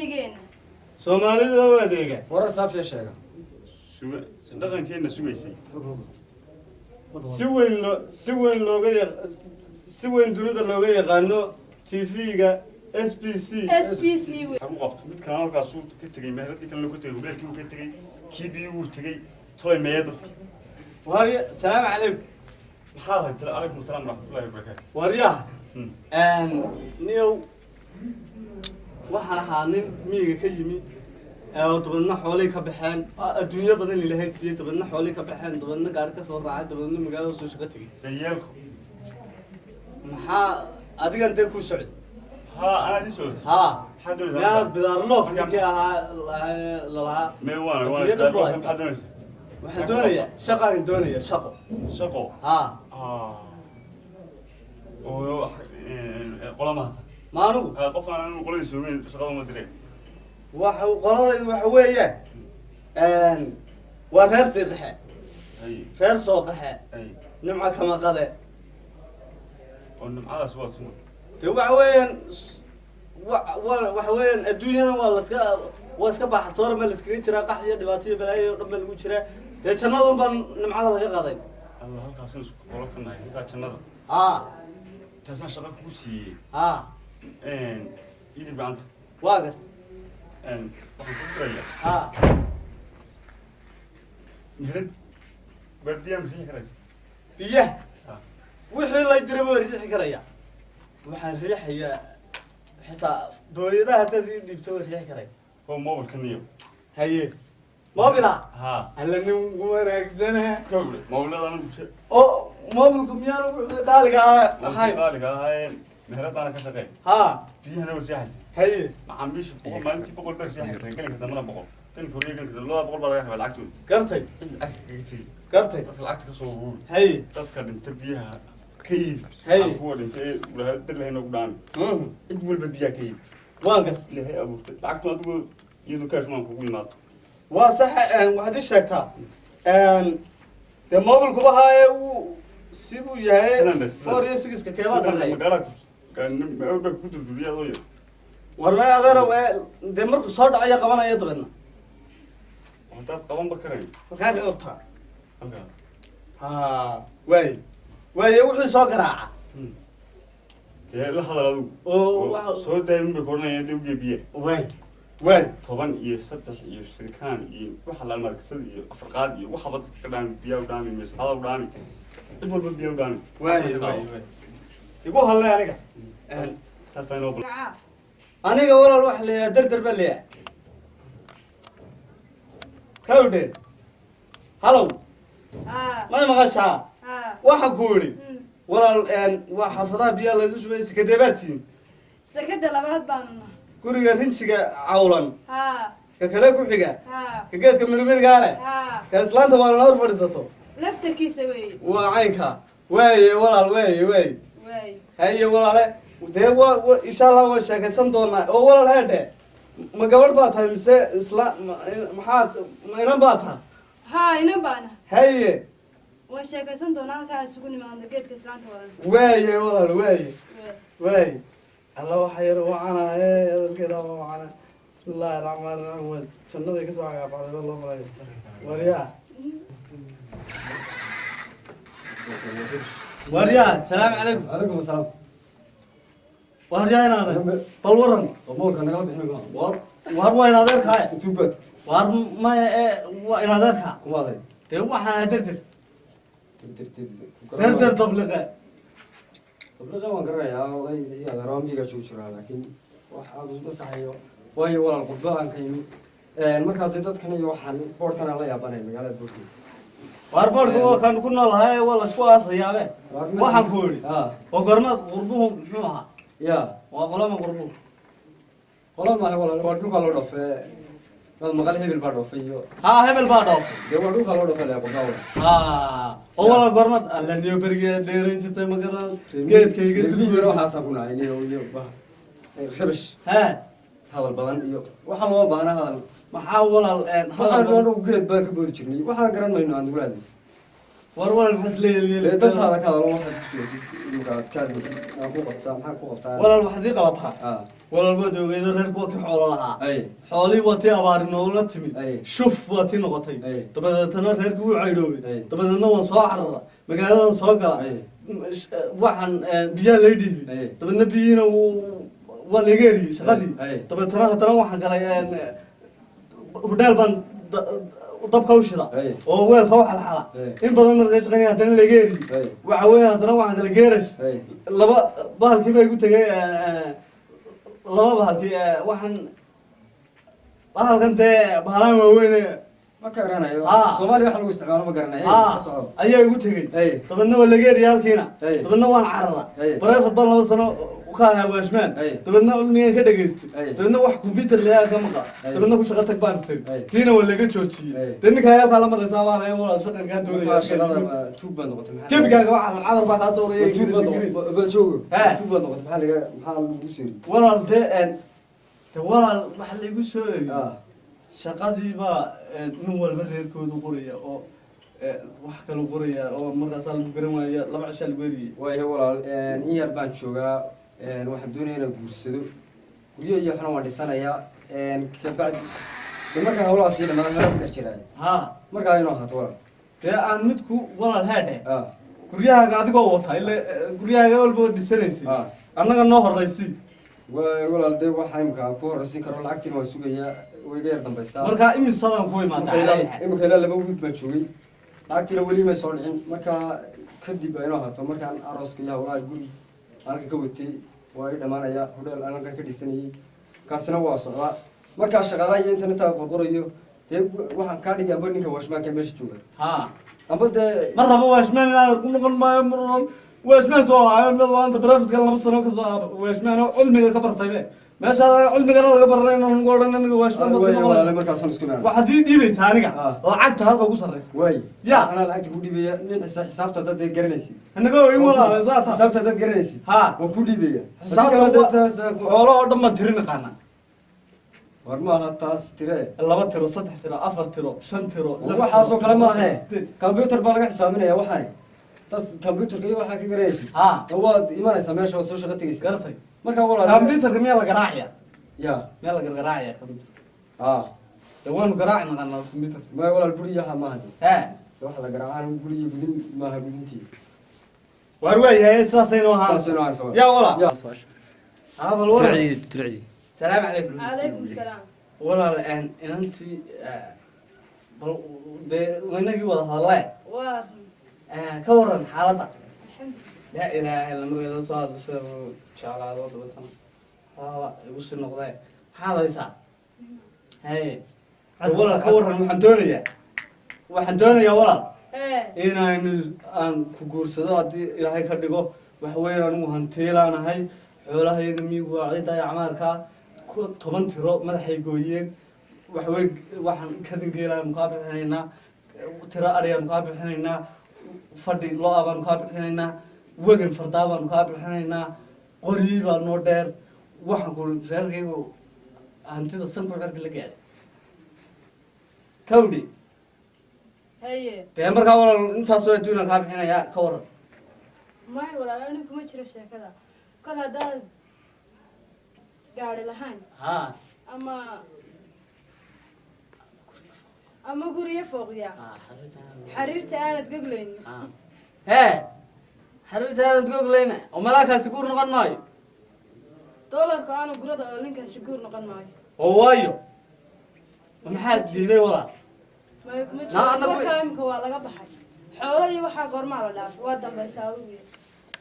adeegayna Soomaalida waa adeega warar saafiya sheega dhaqankeena sugaysay si weyn dunida looga yaqaano TV-ga SBC ku qabto mid kale halkaas uu ka tagay meeradii kale ku tagay hogaankii uu ka tagay kii uu tagay toy meedadki wariya salaam calaykum maxaa haysaa alaykum salaam rahmatullahi wa barakatuh wariya niyow waxaan ahaa nin miyiga ka yimi dabadna xoolay ka baxeen adduunyo badan ilaahay siiyey dabadna xoolay ka baxeen dabadna gaari ka soo raacay dabadna magaalada soo shaqo tagay dayeelku maxaa adiga intee ku socday ها أنا ليش قلت؟ ها حد ولا يا بدارلوف كي لها ميوان حد ولا waxaan doonayaa shaqaan doonayaa shaqo شقو ها oo qolamaha ma anugu qof aan qoladiisa weyn shaqada ma diray waxa qoladaydu waxa weeyaan waa reer siiqaxe reer soo qaxe nimca kama qade oo nimcadaas waa tuma de waxa weeyaan adduunyada waa iska baaxatoor ma la iskaga jiraa qax iyo dhibaato iyo balaayo oo dhan ba lagu jiraa dee jannadun baan nimcada laga qaday allah halkaas isku qolo ka nahay halka jannada taasna shaqa ku siiyey idib gacanta waa gas waxaan ku diraya meherad barbiya ma riixi karaysa biyaha wixii lay diray ma riixi karaya waxaan riixayaa xitaa booyadaha haddaad ii dhiibto waa riixi karaya oo mobilka niyo haye mobila ha alla nin wanaagsana kowle mobiladan oo mobilku miyaan dhaaliga ahay qaaliga ahaayeen meheradana ka shaqeey ha biyahana waa riixaysa haye macaamiisha boqol maalintii boqol baa riixaysa gelinka dambana boqol kan furiya gelinka labada boqol baa laga rabaa lacagtooda gartay dadka lacagta ka soo uruuri haye dadka dhinta biyaha ka iib Hey. kuwa dhintay dar lahayna ugu dhaami cid walba biyaha ka iib waan gas ilaahay abuurtay lacagtu adigu iyadu kaash maan kugu yimaado waa sax waxaad ii sheegtaa dee mobilkuba haaye uu sibuu yahay Sidan 4 iyo 6 keebaa sarreeya magaalada ku durduriya adoo yar war ma adeera dee markuu soo dhacayo qabanaya dabeedna haddaad qabanba karayn halkaa ka qabtaa halkaa ha waaye wixii soo garaaca dee la hadal adigu oo soo daayimin bay koranaya dee ugeey biye waay 10 iyo 3 iyo shirikaan iyo waxa la markasada iyo afarqaad iyo waxaba dadka ka dhaami biyaa u dhaami meesxada u dhaami cid walba biyaa u dhaami waay igu hadlay aniga saasaan inoo aniga walaal wax leeyahay dardar baa leeyahay kawdhe halow may maqashaa waxaan ku idhi walaal waa xaafadaha biyaa laysu shubay sakadeebaadtiin sakada labaad baanu nahay guriga rinjiga cawlan haa ka kale ku xiga haa ka geedka mirmirgaa leh haa ka islaanta waa lana hor fadhiisato laftarkiisa weeye waa caynka waaye walaal waaye waay haye walaale dee insha allah waa sheekaysan doonaa oo walaal heedhe ma gabadh baa tahay mise maxaad ma inan baa tahay haa inan baana haye waan sheekaysan doonaa halkaa isugu nimaadno geedka islaanta wadan waaye walaal waaye alla waxa yar wacanahe hadalkeeda waa wacana bismi illaahi raxmaani raxiim waa jannaday kasoo cagaabacday ba loo marayo waryaa waryaa salaamu calaykum calaykum asalaam waryaa inaadeer bal waran moolka nagala bixin war waa inaadeerkaa tuubad war maya waa inaadeerkaa kumaaday dee waxaan ahay derder derder derder dabliqe dabliqa waan garanayaa oday iyo adeero miyiga joogi jiraa laakiin wax aad isma saxayo waayo walaal qudba aan ka yimi markaa dee dadkan iyo waxaan boorkan aan la yaabanay magaalada boorkan waar boorka waa kan ku noolahay waa laisku aasayaabe waxaan ku idhi oo gormaad qurbuhu muxuu ahaa ya waa qolama qurbuhu qola maaha walaal waa dhulka loo dhafee dad maqal hebel baa dhoofay iyo haa hebel baa dhoof dee waa dhulka loo dhafay leh qudba oo walaal gormaad alla niyo berigeed dheerayn jirtay magaran geedkayga dibiyero waxaasaa ku nacay iyo rabish hadal badan iyo waxaa loo baahna hadal maxaa walaal waxaan anagu geed baan ka boodi jirnay waxaan garan mayno aan nugulaadis ولا الواحد ليه دنت هذا كذا لو واحد يسوي كاد بس أكو قبطة ما أكو قبطة ولا الواحد يقبطها ولا البدو إذا ريرك وك حول لها أي حولي واتي أبار نولا تمي أي شوف واتي نقطي طب تنا ريرك وعيدوي طب إنه صاعر مقالنا صاقة waxaan biyaa la dhiibay dabadna biyina waa laga eriyay shaqadii dabeetana haddana waxaan galay hudheel baan dabka u shida oo weelka waxa la xala in badan markay shaqeynay haddana laga eriyay waxa weeyaan haddana waxaan galay geerash laba bahalkii bay igu tagay laba bahalkii waxaan bahalkan dee bahalaan waaweyn ما كرهنا الصومالي واحد لو استعمال ما كرهنا أيه يقول تجي طب إنه ولا جير يالكينا طب إنه وان عرّة برا فضلنا بس أنا وكان هو إشمان طب إنه علميا كده جست طب إنه واحد كمبيوتر اللي هذا كم قا طب إنه كل شغلتك بانسر كينا ولا جت شو شيء تنك هاي على مرة سامع هاي ولا شغل كان تقول شغل توب بندقة كيف جا واحد العذر بقى خاطر توب بندقة بشوف توب بندقة محل يصير ولا ده ولا محل يقول shaqadii baa nin walba reerkoodu qoraya oo wax kale qoraya oo markaas lagu garan waayo laba cisha lagu weriyay way walaal in yar baan joogaa waxaan doonayaa inaan guursado guryo iyo waxna waan dhisanayaa ka bacdi marka hawlahaas iyo dhammaan meel ku dhex jiraan markaa inuu ahaato walaal dee aan midku walaal haadhe guryahaaga adigoo wata ile guryahaaga walba dhisanaysay annaga noo horraysay walaal dee waxa imka ku horraysin karo lacagtiina waa sugayaa ويجير دم بس. مركا إمي صدام كوي ما تعرف. إمي خلال لما وجود بتشوي. لكن لو ولي ما يصير الحين مركا كدي بينها تو مركا أروس كيا ولا يقول أنا كويتي وايد ما أنا يا هذا أنا كان كدي سني كاسنا واصل مركا شغالة إنترنت بقريو واحد كارد يبغى كواش ما كمش تشوي. أبدا مرة ما واش ما أنا كنا ما مرة واش ما سوا عامل الله أنت برافت قال بس أنا كسوا واش ما أنا علمي كبر طيبة. ما شاء الله علمي قال لك برا إنه نقول إنه نقول واش ما ولا مركز سنسكنا واحد يدي ثانية لعقت هذا وصل رئيس وي يا أنا لعقت كودي بيا حسابته ده جرنسي أنا قوي يمولا زات حسابته ده جرنسي وكودي بيا حسابته ده والله أردم ما ترين قانا ورما هالتاس ترى الله بترو صدح ترى أفر ترى شن ترى هو حاسو كلام ما هي كمبيوتر بالغ حسابنا يا وحني تاس كمبيوتر كي واحد كجرنسي هو إيمان يسميه شو سوى شغلتي قرطي مركا والله كمبيوتر كمية القراعية يا ميلا القراعية كمبيوتر دوان قراعي نقلنا الكمبيوتر ما ولا البولية ما هذي واحد القراعي البولية بدين ما هي بدينتي وروي هي ساسين وها يا ولا يا هذا الورا ترعدي السلام عليكم عليكم السلام ولا الآن أنت وينك ولا هلا كورن حالتك لا إله إلا الله صاد شاء الله وضبطنا وش النقطة هذا يسا هاي ولا كورن وحندوني يا ولا إنا إن كجور صدادي إلى هاي كردقو وحوير أنا مهنتيل أنا هاي حوله هاي دمي وعيدا يا عماركا طبعا ترى ما حيقولين وحوي وحن كذا جيلا مقابل هنا ترى أريا مقابل هنا فردي لا أبا مقابل هنا وجن فردابا مقابل هنا قريبا نودر وحقول زرقي أنت تصنع كذا لقيت كودي هي تأمر كاور أنت سويت دونا مقابل هنا يا كاور ما ولا أنا كم أشرب شيء كذا كل هذا قاعد لهان أما قرية فوق يا حريرت أنا تقولين حريرت أنا تقولين وملاك هسكور نقول ماي دولار كانوا قرض لينك هسكور نقول ماي وايو محل جديد ولا ما يكون أنا كلام كوالا قبحي حولي وحا قرما ولا وادم بيساوي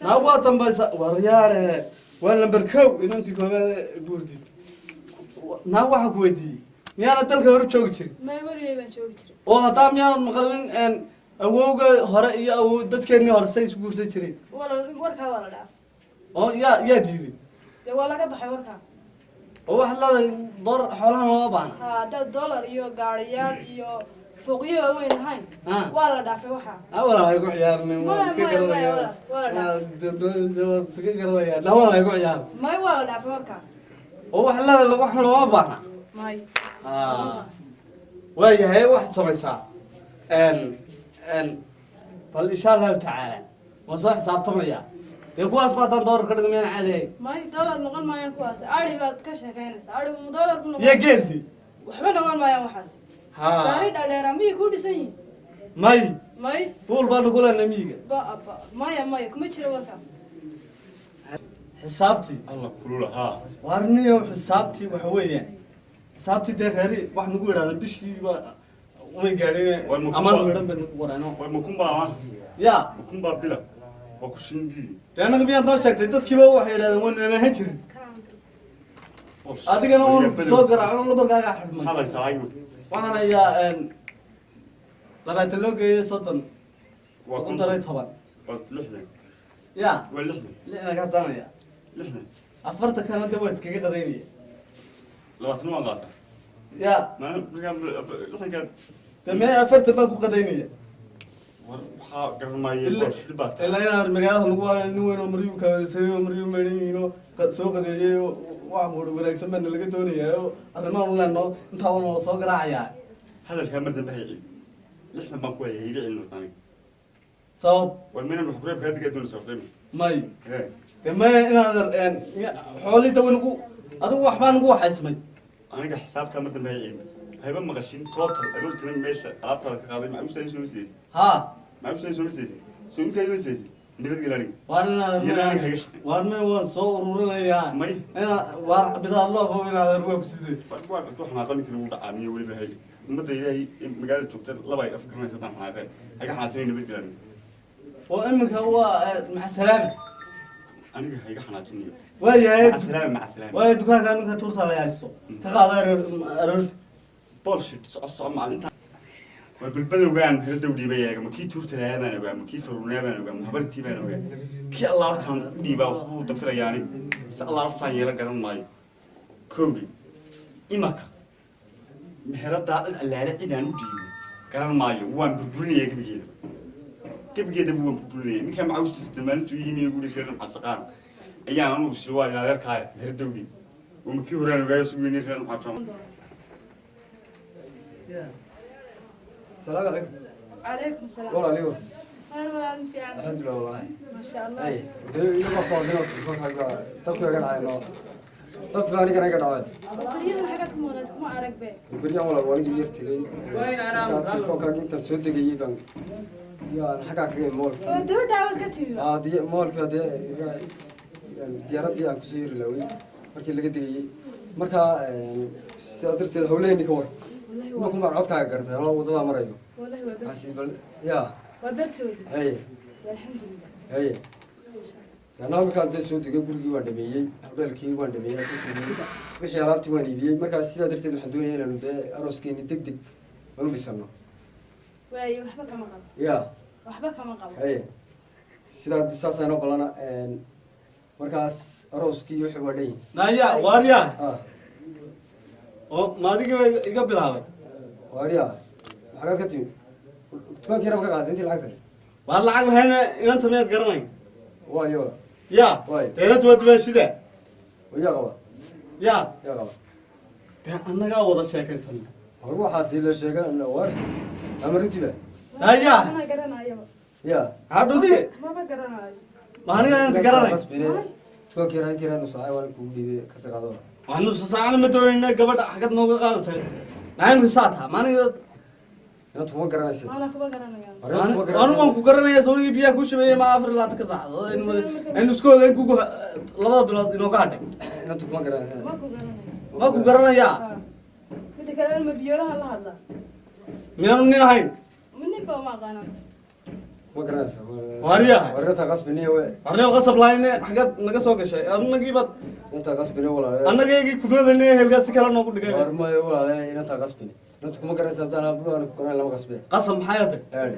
لا وادم بيسا وريال ولا بركو إن أنت كمان بوردي نا waxa ku weydiiyay miyaana dalka hore joogi jirin ma wariyay baan joogi jiray oo hadaa miyaanad maqalin awowga hore iyo awow dadkeenii hore say isku guursan jireen warkaa waa la dhaaf oo yaa diiday dee waa laga baxay warkaa oo waxaad leedahay door xoolahan looma baahna haddaad dollar iyo gaariyaal iyo fooqyo waaweyn ahayn waa la dhaafay waxaa walaalahay ku ciyaarnay waa iska garanayaa iska garanayaa la walaalahay ku ciyaar may waa la dhaafay warkaa oo wax leedahay wax looma baahna may waayahay waxaad samaysaa bal insha allahu tacaala waan soo xisaabtamaya dee kuwaas baa haddaan doolar ka dhigo miyaan caadi ahayn may doolar noqon maayaan kuwaas ari baad ka sheekaynaysaa arigu ma doolar ku noqon iyo geelti waxba noqon maayaan waxaas gaari dhaadheera miyay ku dhisan yihiin may may buul baa nagu lena miyiga maya kuma jiro warkaa xisaabtii alla kulula haa warniyo xisaabtii waxa weeyaan xisaabtii dee reeri wax nagu idhahdan bishiiba umay gaadhin amaan midhan bay nagu wareeno war makunbaa ma ya makunbaa bila waa ku shinbii dee annaga miyaad noo sheegtay dadkiiba waxay idhahdeen waan ahaan jirin adigana un soo garaaco labarkaaga xidhmay hadaysa ayma waxaan ayaa 20 loo geeyay 30 waa ku daray 10 waa 60 ya waa 60 lixda ka sanaya 60 afarta kana dee waa iskaga qadaynaya labaatan waa qaata ya ma markaa dee mee afarta baan ku qadaynaya war waxaa garanmayay bosh dhibaata ilaa inaan magaalada lagu waayo nin weyn oo maryu kawadisay oo maryu meedhiino soo qadeeyay oo wax wanaagsan baa nalaga doonayaa oo arrimahan u leenno intaa wana la soo garaacayaa hadalkaa mar dambe hayci 60 baan ku hayay iga cilmi tani sabab war minan wax kureeb kaadiga doonaysa waxay may ee dee mee inaad xoolida wanagu adigu waxbaa nagu waxaysmay aniga xisaabta mar dambe hayci hayba maqashin total aroortina meesha alaabtada ka qaaday ma u sayso misay haa ma u sayso misay soo intay misay nabad gelani waan waan soo ururinayaa may waar bidaad loo fo inaad arwaa ku sidee war waxaan aqoon karo u dhacaamiyo waliba hay umada ilaahay magaalada joogta laba ay afkarnaysa baan xanaaqay haga xanaaqay nabad gelani oo iminka waa maca salaama aniga hayga xanaaqinayo waayahay maca salaama waayo dukaanka iminka tuurta la haysto ka qaada aroorta bullshit soo maalinta war bilbadowgaan hada dhiibayaga ma kii tuurta laabaan ogaa ma kii faruunaabaan ogaa ma habartii baan ogaa kii allah kan dhiibaa wuxuu dafirayaani si allah saan yeela garan maayo koobi imaka meherada dad allaale cidaan u dhiibo garan maayo waan burburinaya gebigeeda waan burburinaya ninkaa macawsiista maalintuu yimi guri reeran xasaqaan ayaan anugu silwaa adeerkaaya meheradowdi oo ma kii horaan ogaayo sugu yini reeran xasaqaan السلام عليكم. calaykum salaam والله اليوم. هل والله في عندك الحمد لله والله. ما شاء الله اي. يلا صوتنا تلفون حق تلفون قاعد على النار. تلفون انا قاعد على. بريان حاجاتكم ولادكم ما أعرف به بريان والله وانا جيرت لي. وين انا؟ تلفون كان انت سود جيبان. يا حاجه كده مول. دو دعوة كتير دي مول كده يعني ديارات دي aan ku soo yiri laway markii laga digay marka sida darteed hawleeni ka war ma kuma codkaaga gartay oo wadada marayo والله ودرت حسيب يا ودرت اي الحمد لله اي أنا كان دسوا دقيقة قولي وان دمية قبل كي وان دمية وحيا رابط وان يبيه ما كان سيدا درت الحدوية لأنه ده أروسكيني دق دق ولو بيسمع واي وحبك ما قبل يا وحبك ما قبل اي سيدا دساسا أنا بلانا مركز أروسكي يحب ودي naya waarya آه oo maadiga iga bilaabay واريا حاجات كتير تكون كيرا بقى قاعد أنت العقل waar lacag lahayna inanta miyaad garanayn وايو ya Waay. deelad waa dubaashida ويا غوا ya يا غوا dee annagaa wada sheekaysan هو حاسيل الشيء إنه وار أمرتي له naya أنا قرنا أيوة يا hadhuti ما بقرنا أيوة ma aniga inanta garanay بس بيني تكون كيرا أنت رانو ساعة وأنا كودي كسر waxaanu sasaacana ma doonayna gabadha xagad nooga qaadatay naimka saa taha maaniga أنا تكون كيرا نسي أنا كبر قرنا يعني anu waan ku garanaya soonigii biyaha ku shabeeyey ma 24 saacadood aynu isku ogeyn kugu labada bilood inooga hadhay أنا تكون كيرا ما كبرنا ma ku garanayaa كنت كلام ما بيورها الله هذا miyaanu nin ahayn مني بقى ما قانا ما كيرا نسي waaryahay وريتها غصب نية و warneo qasab lahayne xagad naga soo gashay annagiibaad أنت غصب نية ولا annagaygii kumadane helgaasi kale noogu dhigay ورما ولا أنت غصب نية أنت تكون كيرا نسي أنا بقول أنا كنا لما غصب qasab maxay aday يعني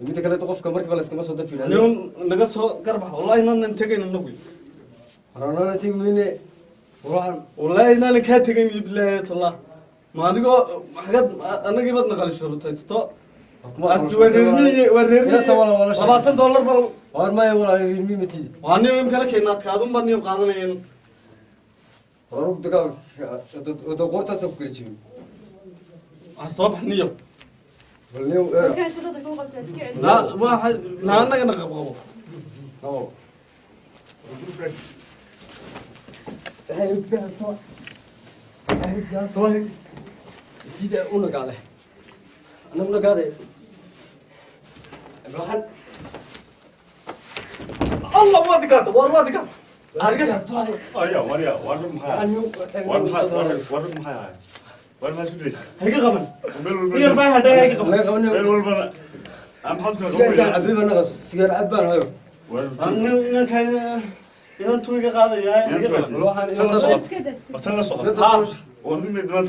أنت كلا تقف كمرك ولا اسكما صدق في anigu naga soo garbax wallahi inaanan tegayn annagu أنا تيجي مني وراح wallahi inaanan kaa tegayn bilaahi tallah ma adigoo xagad annagiibaad naqalishrataysto $20 bal ورما ولا يمي متي waa nin imkana keenaad kaadun baa niyo qaadanayeen ورب دقال ودقورتا سب كل شيء wax soo bax niyo balniyow markaan shaqada ku qabtaa iska celi لا واحد لا أنا نقبض oo sida u nagaade anagu nagaade waxaan الله ما تقعد والله ما تقعد أرجع ayaa warya warna maxaa warna maxaa war ma isku diraysa هيك قبل meel هي walba ما حدا هيك قبل laga qabanay meel walba aan maxaad ku sigaar cabiba naga sigaar cabaan hayo أنا كان إذا توي قاعد يا هيك قبل waxaan Tan la ina socod. iska daa Watan la socdo. Dadka Waa nin mid mad.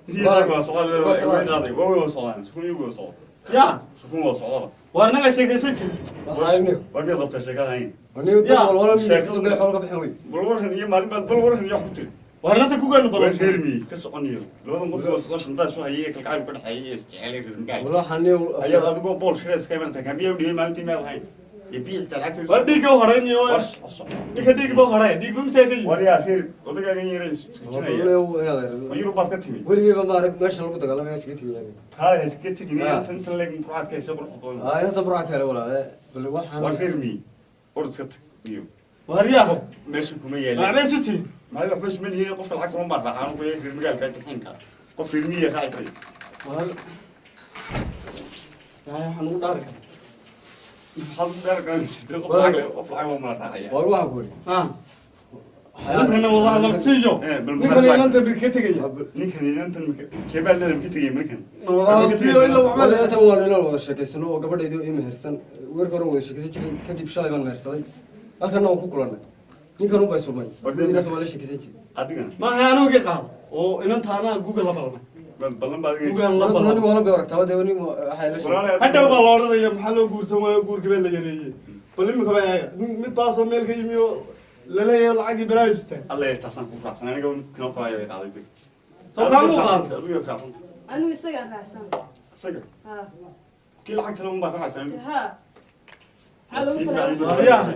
Jiilka waa socdo way qaaday. Waa socdaan. Sukun igu socdo. يا Sukun waa socdo. وأنا شيء سجل waxaan Waa mid qabta shaqada hayn. anigu dad wala miiska soo galay xoolo ka bixin way Bal waran iyo maalin baad bal waran iyo xubti. وأنا تكوكان Waa بلد reermi ka soconayo. Labada qof oo soo shantaa soo hayay kalgacal ka dhaxeeyay isjecel reermi. waxaan Ayaa adigu bool shrees ka iman tahay biyo dhigay maalintii meel hayn. Yabiic talacagta. وديك وهرين يا ديك ديك بهرين ديك بمسكين Wariya reer odaga gan yaray. Ayuu baad ka timi. weligeeba ma arag meesha lagu dagaalamay iska tigiyay Haa iska tigin tan tan leeg muxaad ka shaqo qodoon. ina tabrac kale walaale bal waxaan Waa reermi. Ordska tiyo. وهريا meesha kuma yeelin. ما عمل ستي ما يروح بس من هنا قفل العكس ما بعرف أنا في المجال كان تحنكر قفل المية راعي كذي وهل يا حنو دارك حظ دار كان يصير قفل العقل قفل العقل ما راعي war waxaan ku yiri ها أنا والله نفسيو إيه نقول بالمناسبة أنت بالكتيجي نيكن أنت كيبان لنا مكتئ مكان والله نفسيو إلا wala وعمل inta waa inaan wada sheekaysano oo gabadhaydu ii mehersan weerka hore wada sheekaysan jiray kadib shalay baan mehersaday halkana waan ku kulannay ninkan u bay sulmay ninkan waa la sheekaysan jiray أدينا ما هي أنا وجي قال وإن أنا جوجل لبلنا بلن بعد جوجل dadku لبلنا nin wala bay aragtaa de nin waxay la sheekay حتى بالله يا محل وجور سما وجور قبل لجري بقول لك بقى متواصل ميل كيميو لا لا العقي برايسته الله يستحسن كل رأس أنا قبل كنا قاية يتعلم بك سو كانوا قال أدوية تخافون anu isagaan raacsan سجل ha كل حاجة ترى ما راح أسمع ha maxaa lagu falaa ورياها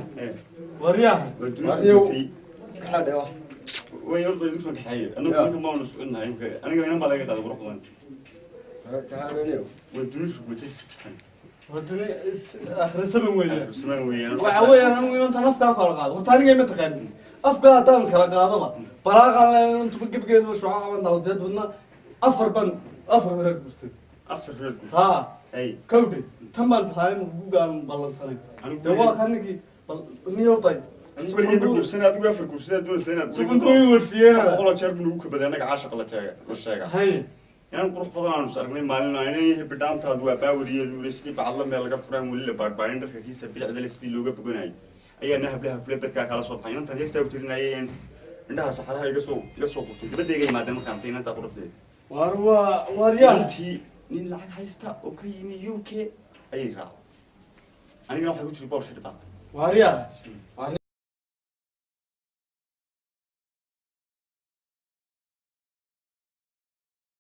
ورياها ka xadhay wax ويرضى يدخل حي أنا كنت ما نسألنا يمكن أنا قبل ما لقيت هذا بروح لنا ka xadhay ودوش بتس ودني آخر سبب وين سمعنا ويانا وعوي أنا وين أنت نفكا كلا قاعد وثاني جاي متقدم أفكا تام كلا قاعد ما بلا قال أنت بقى بقى وش عامل ده وزاد بدنا أفر بن أفر هيك بس أفر هذا ها أي كودي تمام فاهم وقال بالله ثاني أنا دوا خلني مية طيب أنا بقول لك كورسنا أدوية في الكورسنا دول سنة سوف نقول فينا والله شرب نوك بدأ أنا عاشق لا شيء لا شيء هاي يعني نروح طبعا نسألني مالنا يعني بدأت هذا باوري الوريستي بعلم بيلقى فرام ولا بعد بعدين ده كيس بيلعب ده الاستيل لوجا بقولي أي أنا هبلها بلا بتكا على صوت حين أنت هيك تقولين أي عندها صحراء يقصو قلت بدي جاي ما دام كان فينا أنت قرب ده وريال أنت نين لعك هيستا أوكي يمي يوكي أي راح أنا راح أقول لك بورش اللي بعد وريال